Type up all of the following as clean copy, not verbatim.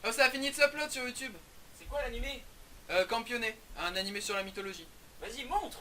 Oh, ça a fini de s'upload sur YouTube. C'est quoi l'animé? Campionné, un animé sur la mythologie. Vas-y, montre.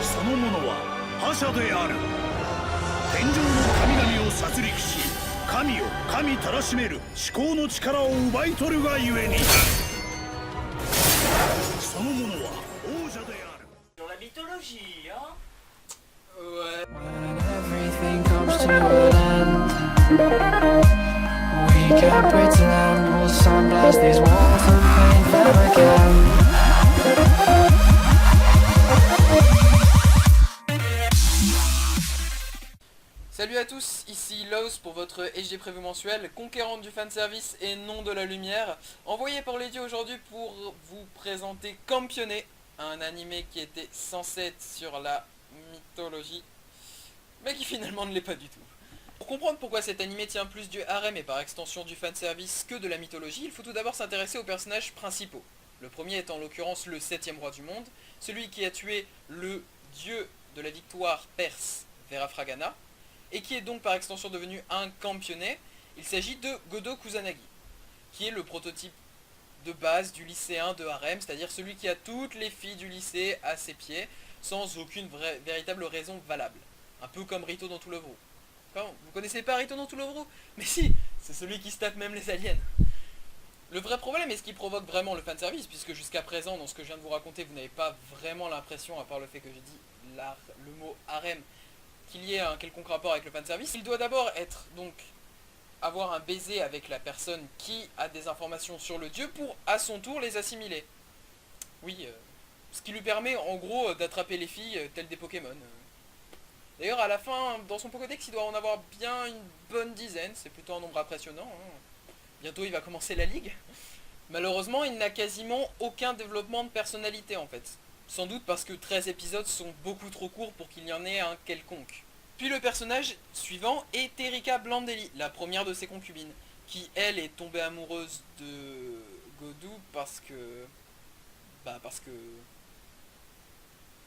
その者は覇者である。天上の神々を殺戮し、神を神たらしめる思考の力を奪い取るがゆえに、その者は王者である。 Sur la mythologie, hein? Ouais. When everything comes to an end, we can pretend we'll sunblast these walls and paint them again. Salut à tous, ici Laos pour votre SG prévu mensuel, conquérante du fanservice et non de la lumière, envoyé par Lady aujourd'hui pour vous présenter Campionné, un animé qui était censé être sur la mythologie, mais qui finalement ne l'est pas du tout. Pour comprendre pourquoi cet animé tient plus du harem et par extension du fanservice que de la mythologie, il faut tout d'abord s'intéresser aux personnages principaux. Le premier est en l'occurrence le 7ème roi du monde, celui qui a tué le dieu de la victoire perse, Verafragana, et qui est donc par extension devenu un campionné. Il s'agit de Godo Kusanagi, qui est le prototype de base du lycéen de harem, c'est-à-dire celui qui a toutes les filles du lycée à ses pieds, sans aucune véritable raison valable. Un peu comme Rito dans Tout Love Ru. Vous connaissez pas Rito dans Tout Love Ru? Mais si, c'est celui qui se tape même les aliens. Le vrai problème est ce qui provoque vraiment le fanservice, puisque jusqu'à présent, dans ce que je viens de vous raconter, vous n'avez pas vraiment l'impression, à part le fait que j'ai dit le mot harem, qu'il y ait un quelconque rapport avec le fanservice. Il doit d'abord être, donc, avoir un baiser avec la personne qui a des informations sur le dieu pour, à son tour, les assimiler. Oui, ce qui lui permet, en gros, d'attraper les filles telles des Pokémon. D'ailleurs, à la fin, dans son Pokédex, il doit en avoir bien une bonne dizaine. C'est plutôt un nombre impressionnant, hein. Bientôt, il va commencer la ligue. Malheureusement, il n'a quasiment aucun développement de personnalité, en fait. Sans doute parce que 13 épisodes sont beaucoup trop courts pour qu'il y en ait un quelconque. Puis le personnage suivant est Erika Blandelli, la première de ses concubines, qui elle est tombée amoureuse de Godou parce que...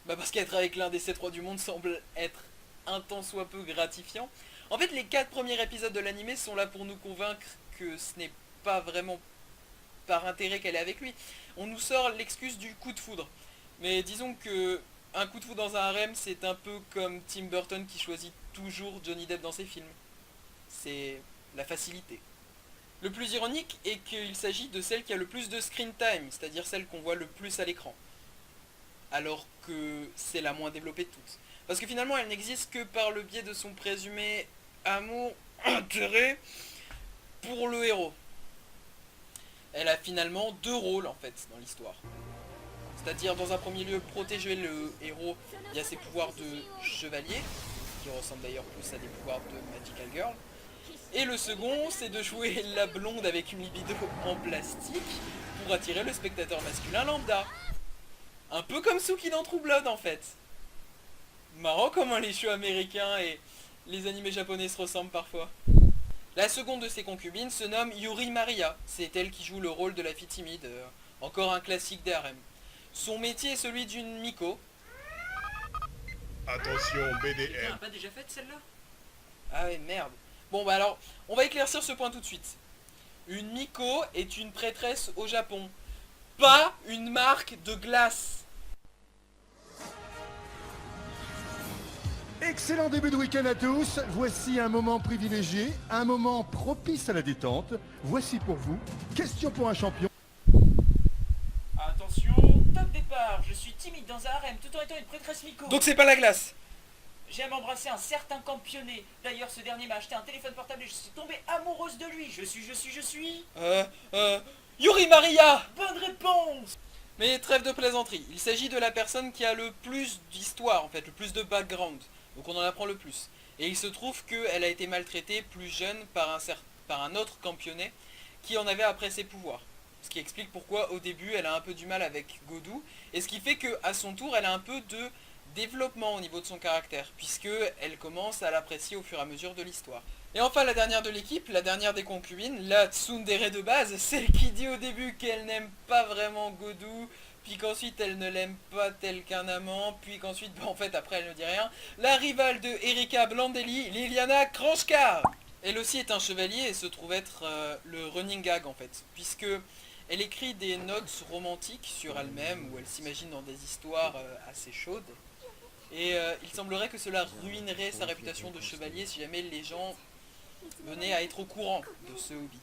parce qu'être avec l'un des 7 rois du monde semble être un tant soit peu gratifiant. En fait, les 4 premiers épisodes de l'animé sont là pour nous convaincre que ce n'est pas vraiment par intérêt qu'elle est avec lui. On nous sort l'excuse du coup de foudre. Mais disons que un coup de foudre dans un harem, c'est un peu comme Tim Burton qui choisit toujours Johnny Depp dans ses films. C'est la facilité. Le plus ironique est qu'il s'agit de celle qui a le plus de screen time, c'est-à-dire celle qu'on voit le plus à l'écran. Alors que c'est la moins développée de toutes. Parce que finalement, elle n'existe que par le biais de son présumé amour, intérêt pour le héros. Elle a finalement 2 rôles en fait dans l'histoire. C'est-à-dire dans un premier lieu protéger le héros via ses pouvoirs de chevalier, qui ressemblent d'ailleurs plus à des pouvoirs de Magical Girl. Et le second, c'est de jouer la blonde avec une libido en plastique pour attirer le spectateur masculin lambda. Un peu comme Suki dans True Blood en fait. Marrant comment les shows américains et les animés japonais se ressemblent parfois. La seconde de ses concubines se nomme Yuri Maria. C'est elle qui joue le rôle de la fille timide, encore un classique des harems. Son métier est celui d'une Miko. Attention, On BDM. l'a pas déjà faite celle-là? Ah ouais, merde. Bon bah alors, on va éclaircir ce point tout de suite. Une Miko est une prêtresse au Japon. Pas une marque de glace. Excellent début de week-end à tous. Voici un moment privilégié, un moment propice à la détente. Voici pour vous, question pour un champion. Attention, top départ. Je suis timide dans un harem tout en étant une prêtresse Miko. Donc c'est pas la glace. J'aime embrasser un certain campionné. D'ailleurs, ce dernier m'a acheté un téléphone portable et je suis tombée amoureuse de lui. Je suis... Yuri Maria. Bonne réponse. Mais trêve de plaisanterie, il s'agit de la personne qui a le plus d'histoire en fait, le plus de background. Donc on en apprend le plus. Et il se trouve qu'elle a été maltraitée plus jeune par un autre campionnet qui en avait après ses pouvoirs. Ce qui explique pourquoi au début elle a un peu du mal avec Godou. Et ce qui fait qu'à son tour elle a un peu de développement au niveau de son caractère. Puisque elle commence à l'apprécier au fur et à mesure de l'histoire. Et enfin la dernière de l'équipe, la dernière des concubines, la tsundere de base, celle qui dit au début qu'elle n'aime pas vraiment Godou, puis qu'ensuite elle ne l'aime pas tel qu'un amant, puis qu'ensuite, en fait après elle ne dit rien, la rivale de Erika Blandelli, Liliana Kranjka. Elle aussi est un chevalier et se trouve être le running gag en fait, puisque elle écrit des notes romantiques sur elle-même, où elle s'imagine dans des histoires assez chaudes. Et il semblerait que cela ruinerait sa réputation de chevalier si jamais les gens venaient à être au courant de ce hobby.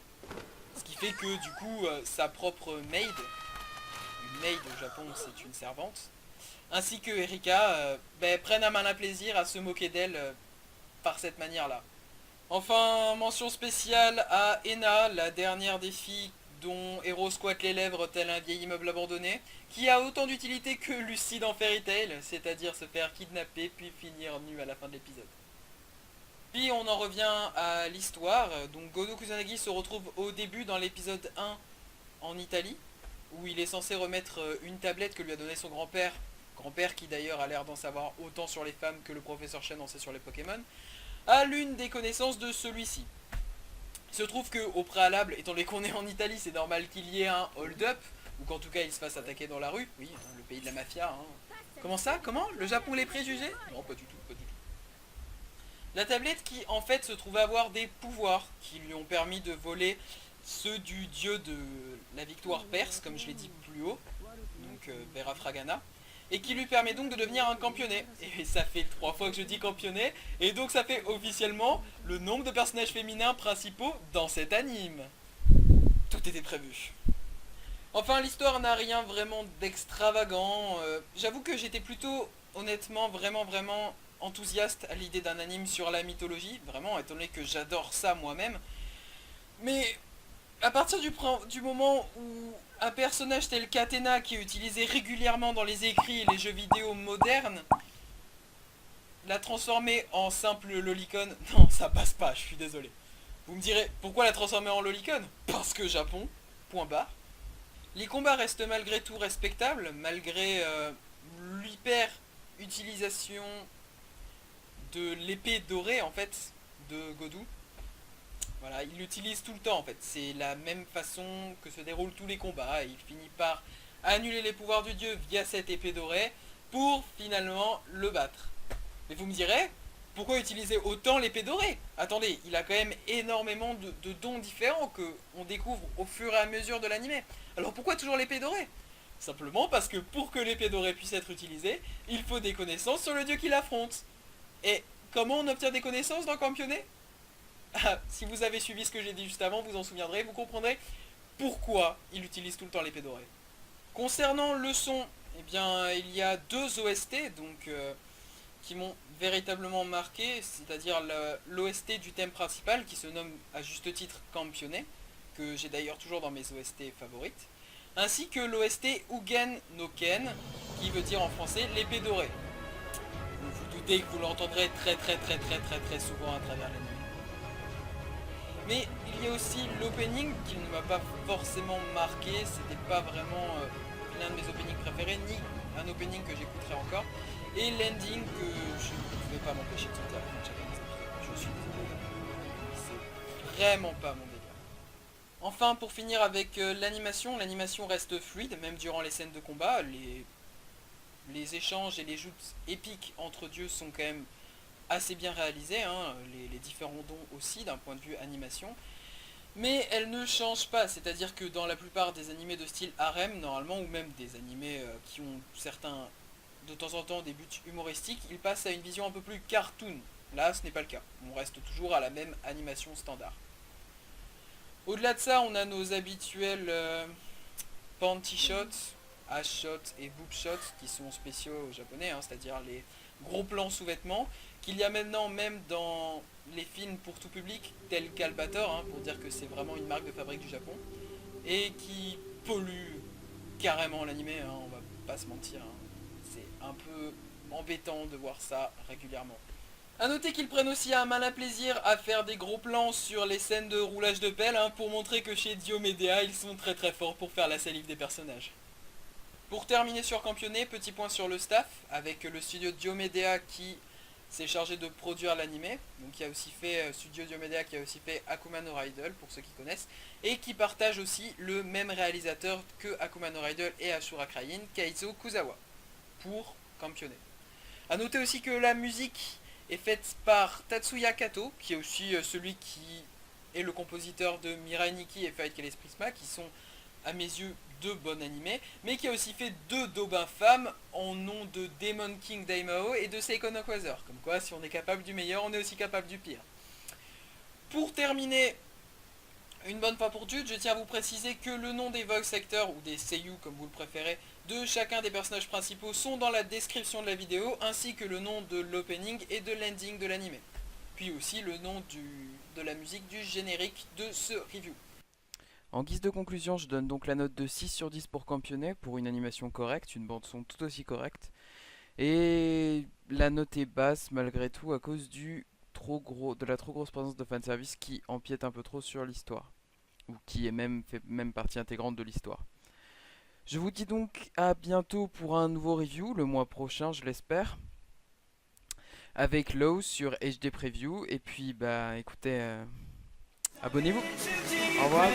Ce qui fait que du coup, sa propre maid, une maid au Japon c'est une servante, ainsi que Erika, prennent un malin plaisir à se moquer d'elle par cette manière-là. Enfin, mention spéciale à Ena, la dernière des filles dont Hero squatte les lèvres tel un vieil immeuble abandonné, qui a autant d'utilité que Lucie dans Fairy Tail, c'est-à-dire se faire kidnapper puis finir nu à la fin de l'épisode. Puis on en revient à l'histoire, donc Godo Kusanagi se retrouve au début dans l'épisode 1 en Italie, où il est censé remettre une tablette que lui a donnée son grand-père qui d'ailleurs a l'air d'en savoir autant sur les femmes que le professeur Chen en sait sur les Pokémon, à l'une des connaissances de celui-ci. Il se trouve qu'au préalable, étant donné qu'on est en Italie, c'est normal qu'il y ait un hold-up, ou qu'en tout cas il se fasse attaquer dans la rue, oui, hein, le pays de la mafia. Hein. Comment ça? Comment? Le Japon les préjugés? Non, pas du tout, pas du tout. La tablette qui en fait se trouvait avoir des pouvoirs qui lui ont permis de voler ceux du dieu de la victoire perse, comme je l'ai dit plus haut, donc Vera Fragana, et qui lui permet donc de devenir un campionnet. Et ça fait 3 fois que je dis campionnet, et donc ça fait officiellement le nombre de personnages féminins principaux dans cet anime. Tout était prévu. Enfin, l'histoire n'a rien vraiment d'extravagant. J'avoue que j'étais plutôt, honnêtement, vraiment enthousiaste à l'idée d'un anime sur la mythologie, vraiment, étant donné que j'adore ça moi-même. Mais à partir du moment où un personnage tel qu'Athéna, qui est utilisé régulièrement dans les écrits et les jeux vidéo modernes, la transformer en simple lolicon, non, ça passe pas, je suis désolé. Vous me direz, pourquoi la transformer en lolicon? Parce que Japon, point barre. Les combats restent malgré tout respectables, malgré l'hyper utilisation de l'épée dorée en fait de Godou. Voilà, il l'utilise tout le temps en fait, c'est la même façon que se déroulent tous les combats, et il finit par annuler les pouvoirs du dieu via cette épée dorée pour finalement le battre. Mais vous me direz, pourquoi utiliser autant l'épée dorée? Attendez, il a quand même énormément de dons différents que on découvre au fur et à mesure de l'anime. Alors pourquoi toujours l'épée dorée? Simplement parce que pour que l'épée dorée puisse être utilisée, il faut des connaissances sur le dieu qui l'affronte. Et comment on obtient des connaissances dans Campionnet? Ah, si vous avez suivi ce que j'ai dit juste avant, vous en souviendrez, vous comprendrez pourquoi il utilise tout le temps l'épée dorée. Concernant le son, eh bien, il y a 2 OST donc, qui m'ont véritablement marqué, c'est-à-dire l'OST du thème principal qui se nomme à juste titre Campionnet, que j'ai d'ailleurs toujours dans mes OST favorites, ainsi que l'OST Ugen no Ken, qui veut dire en français l'épée dorée. Vous vous doutez que vous l'entendrez très souvent à travers l'anime. Mais il y a aussi l'opening qui ne m'a pas forcément marqué, c'était pas vraiment l'un de mes openings préférés, ni un opening que j'écouterai encore, et l'ending que je ne pouvais pas m'empêcher de sentir à chaque épisode. Je suis désolé, c'est vraiment pas mon délire. Enfin, pour finir avec l'animation reste fluide, même durant les scènes de combat, les échanges et les joutes épiques entre dieux sont quand même assez bien réalisés, hein, les différents dons aussi d'un point de vue animation, mais elle ne change pas, c'est-à-dire que dans la plupart des animés de style harem, normalement, ou même des animés qui ont certains, de temps en temps, des buts humoristiques, ils passent à une vision un peu plus cartoon. Là, ce n'est pas le cas, on reste toujours à la même animation standard. Au-delà de ça, on a nos habituels panty shots, ass shots et boob shots, qui sont spéciaux japonais, hein, c'est-à-dire les gros plans sous-vêtements, qu'il y a maintenant même dans les films pour tout public, tels qu'Albator, hein, pour dire que c'est vraiment une marque de fabrique du Japon, et qui pollue carrément l'animé, hein, on va pas se mentir, hein. C'est un peu embêtant de voir ça régulièrement. A noter qu'ils prennent aussi un malin plaisir à faire des gros plans sur les scènes de roulage de pelle, hein, pour montrer que chez Diomedea, ils sont très forts pour faire la salive des personnages. Pour terminer sur Campionnet, petit point sur le staff, avec le studio Diomedea qui s'est chargé de produire l'animé, donc qui a aussi fait Studio Diomedia, qui a aussi fait Akuma no Idol pour ceux qui connaissent, et qui partage aussi le même réalisateur que Akuma no Idol et Ashura Crying, Keizo Kuzawa, pour Campione. A noter aussi que la musique est faite par Tatsuya Kato, qui est aussi celui qui est le compositeur de Mirai Nikki et Fairy Tail Prisma, qui sont à mes yeux deux bons animés, mais qui a aussi fait deux Daubin femmes en nom de Demon King Daimao et de Seiko no Quasar. Comme quoi, si on est capable du meilleur, on est aussi capable du pire. Pour terminer, une bonne fois pour toutes, je tiens à vous préciser que le nom des voice actors, ou des seiyuu comme vous le préférez, de chacun des personnages principaux sont dans la description de la vidéo, ainsi que le nom de l'opening et de l'ending de l'anime. Puis aussi le nom de la musique du générique de ce review. En guise de conclusion, je donne donc la note de 6 sur 10 pour Campione, pour une animation correcte, une bande son tout aussi correcte. Et la note est basse malgré tout à cause de la trop grosse présence de fanservice qui empiète un peu trop sur l'histoire. Ou qui fait même partie intégrante de l'histoire. Je vous dis donc à bientôt pour un nouveau review, le mois prochain je l'espère. Avec Low sur HD Preview. Et puis bah écoutez, abonnez-vous. Au revoir.